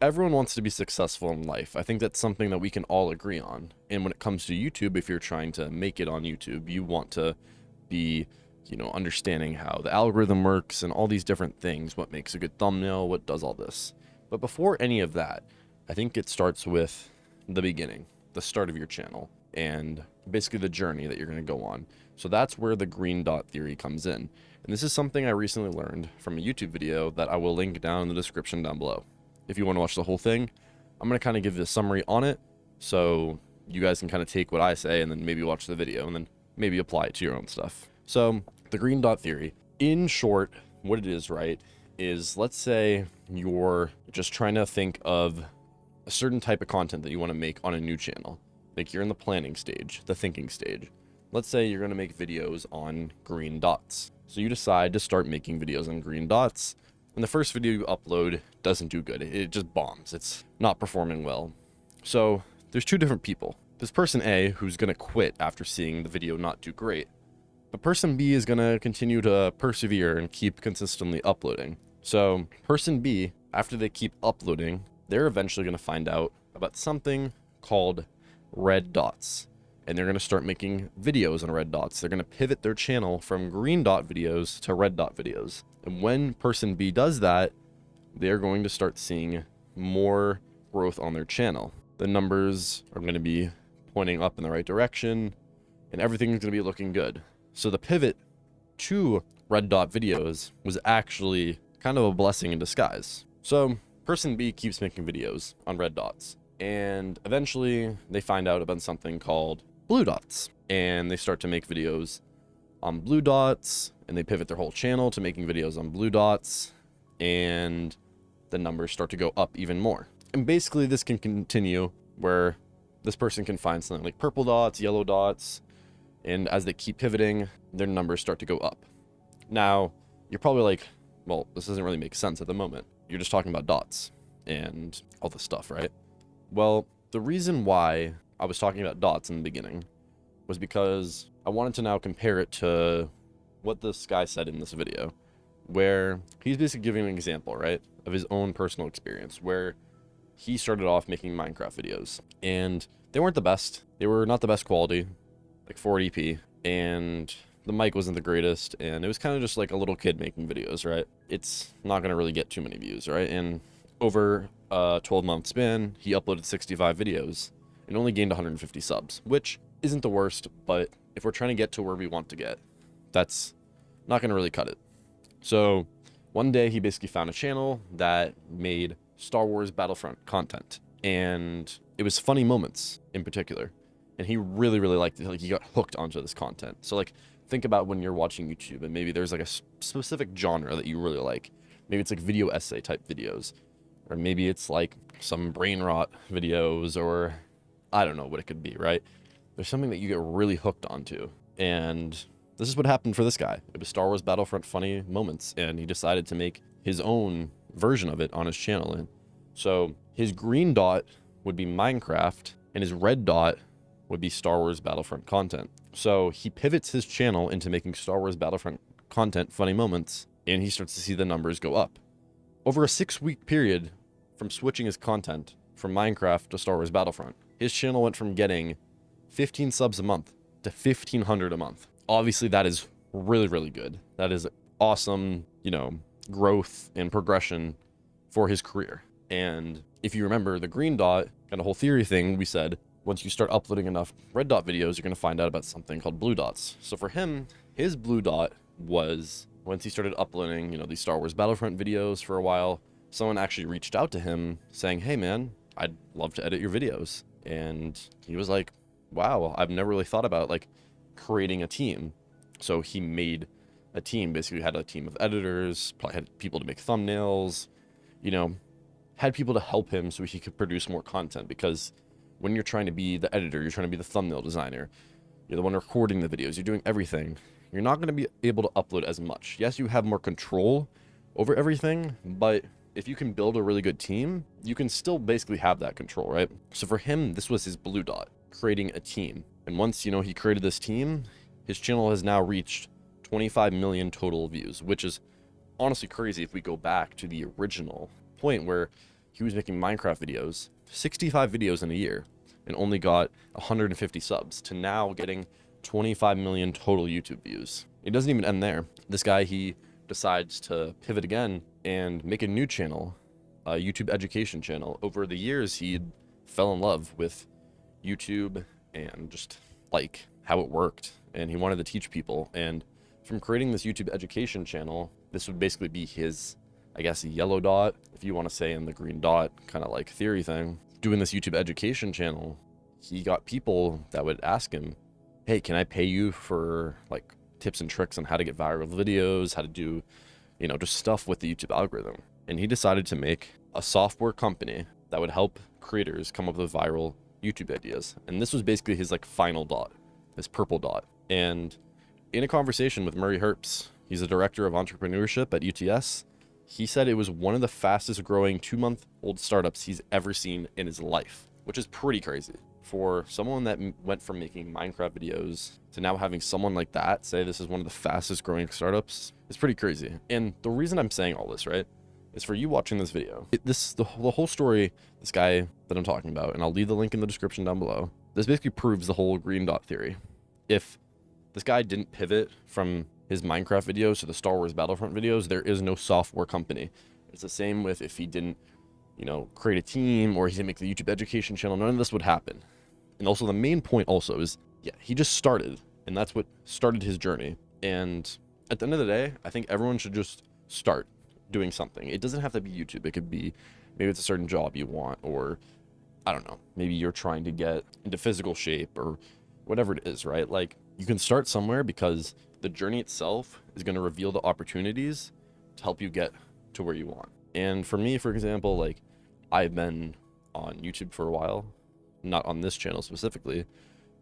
everyone wants to be successful in life. I think that's something that we can all agree on. And when it comes to YouTube, if you're trying to make it on YouTube, you want to be, understanding how the algorithm works and all these different things, what makes a good thumbnail, what does all this. But before any of that, I think it starts with the beginning, the start of your channel, and basically the journey that you're going to go on. So that's where the green dot theory comes in. And this is something I recently learned from a YouTube video that I will link down in the description down below. If you want to watch the whole thing, I'm going to kind of give you a summary on it, so you guys can kind of take what I say and then maybe watch the video and then maybe apply it to your own stuff. So the green dot theory, in short, what it is, right, is let's say you're just trying to think of a certain type of content that you want to make on a new channel. Like you're in the planning stage, the thinking stage. Let's say you're going to make videos on green dots. So you decide to start making videos on green dots, and the first video you upload doesn't do good. It just bombs. It's not performing well. So there's two different people. There's person A, who's going to quit after seeing the video not do great. But person B is going to continue to persevere and keep consistently uploading. So person B, after they keep uploading, they're eventually going to find out about something called red dots. And they're going to start making videos on red dots. They're going to pivot their channel from green dot videos to red dot videos. And when person B does that, they're going to start seeing more growth on their channel. The numbers are going to be pointing up in the right direction, and everything's going to be looking good. So the pivot to red dot videos was actually kind of a blessing in disguise. So person B keeps making videos on red dots, and eventually they find out about something called blue dots, and they start to make videos on blue dots, and they pivot their whole channel to making videos on blue dots, and the numbers start to go up even more. And basically this can continue where this person can find something like purple dots, yellow dots, and as they keep pivoting, their numbers start to go up. Now, you're probably like, well, this doesn't really make sense at the moment. You're just talking about dots and all this stuff, right? Well, the reason why I was talking about dots in the beginning was because I wanted to now compare it to what this guy said in this video, where he's basically giving an example, right, of his own personal experience, where he started off making Minecraft videos, and they weren't the best. They were not the best quality, like 480p, and the mic wasn't the greatest, and it was kind of just like a little kid making videos, right? It's not going to really get too many views, right? And over a 12-month span, he uploaded 65 videos and only gained 150 subs, which isn't the worst, but if we're trying to get to where we want to get, that's not going to really cut it. So one day he basically found a channel that made Star Wars Battlefront content, and it was funny moments in particular, and he really liked it. Like, he got hooked onto this content. So like, think about when you're watching YouTube and maybe there's like a specific genre that you really like. Maybe it's like video essay type videos, or maybe it's like some brain rot videos, or I don't know what it could be, right? There's something that you get really hooked onto, and this is what happened for this guy. It was Star Wars Battlefront funny moments, and he decided to make his own version of it on his channel. And so his green dot would be Minecraft, and his red dot would be Star Wars Battlefront content. So he pivots his channel into making Star Wars Battlefront content funny moments, and he starts to see the numbers go up. Over a 6-week period from switching his content from Minecraft to Star Wars Battlefront, his channel went from getting 15 subs a month to 1,500 a month. Obviously, that is really good. That is awesome, growth and progression for his career. And if you remember the green dot and the whole theory thing, we said once you start uploading enough red dot videos, you're going to find out about something called blue dots. So for him, his blue dot was once he started uploading, these Star Wars Battlefront videos for a while, someone actually reached out to him saying, "Hey man, I'd love to edit your videos." And he was like, wow, I've never really thought about like creating a team. So he made a team, basically had a team of editors, probably had people to make thumbnails, had people to help him so he could produce more content. Because when you're trying to be the editor, you're trying to be the thumbnail designer, you're the one recording the videos, you're doing everything, you're not going to be able to upload as much. Yes, you have more control over everything, but if you can build a really good team, you can still basically have that control, right? So for him, this was his blue dot, creating a team. And once, he created this team, his channel has now reached 25 million total views, which is honestly crazy if we go back to the original point where he was making Minecraft videos, 65 videos in a year, and only got 150 subs, to now getting 25 million total YouTube views. It doesn't even end there. This guy, he decides to pivot again and make a new channel, a YouTube education channel. Over the years, he fell in love with YouTube and just like how it worked, and he wanted to teach people. And from creating this YouTube education channel, this would basically be his, I guess, yellow dot, if you want to say, in the green dot kind of like theory thing. Doing this YouTube education channel, he got people that would ask him, hey, can I pay you for like tips and tricks on how to get viral videos, how to do, you know, just stuff with the YouTube algorithm. And he decided to make a software company that would help creators come up with viral YouTube ideas. And this was basically his like final dot, this purple dot. And in a conversation with Murray Herps, he's a director of entrepreneurship at UTS, he said it was one of the fastest growing 2-month-old startups he's ever seen in his life, which is pretty crazy. For someone that went from making Minecraft videos to now having someone like that say this is one of the fastest growing startups is pretty crazy. And the reason I'm saying all this, right, is for you watching this video. The whole story, this guy that I'm talking about, and I'll leave the link in the description down below, this basically proves the whole green dot theory. If this guy didn't pivot from his Minecraft videos to the Star Wars Battlefront videos, there is no software company. It's the same with if he didn't, you know, create a team, or he didn't make the YouTube education channel, none of this would happen. And also the main point also is, yeah, he just started, and that's what started his journey. And at the end of the day, I think everyone should just start doing something. It doesn't have to be YouTube. It could be, maybe it's a certain job you want, or I don't know, maybe you're trying to get into physical shape or whatever it is, right? Like, you can start somewhere, because the journey itself is going to reveal the opportunities to help you get to where you want. And for me, for example, like, I've been on YouTube for a while, not on this channel specifically,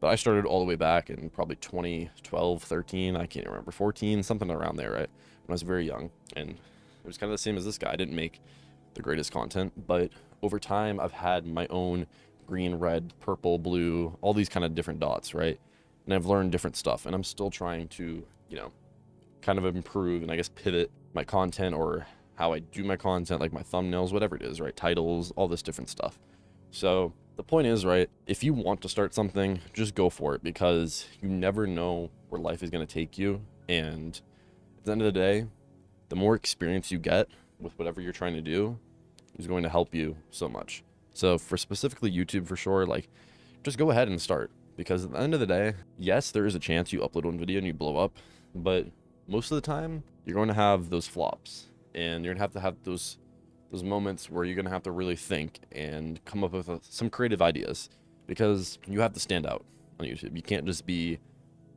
but I started all the way back in probably 2012, 13, I can't remember, 14, something around there, right? When I was very young. And it was kind of the same as this guy. I didn't make the greatest content, but over time I've had my own green, red, purple, blue, all these kind of different dots, right? And I've learned different stuff, and I'm still trying to, you know, kind of improve and I guess pivot my content, or how I do my content, like my thumbnails, whatever it is, right? Titles, all this different stuff. So the point is, right, if you want to start something, just go for it, because you never know where life is going to take you. And at the end of the day, the more experience you get with whatever you're trying to do is going to help you so much. So for specifically YouTube, for sure, like, just go ahead and start, because at the end of the day, yes, there is a chance you upload one video and you blow up, but most of the time you're going to have those flops, and you're going to have those moments where you're going to have to really think and come up with some creative ideas, because you have to stand out on YouTube. You can't just be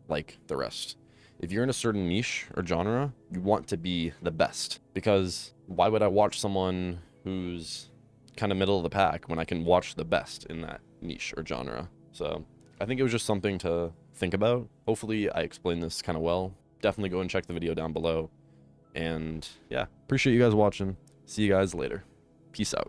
like the rest. If you're in a certain niche or genre, you want to be the best, because why would I watch someone who's kind of middle of the pack when I can watch the best in that niche or genre? So I think it was just something to think about. Hopefully I explained this kind of well. Definitely go and check the video down below. And yeah, appreciate you guys watching. See you guys later. Peace out.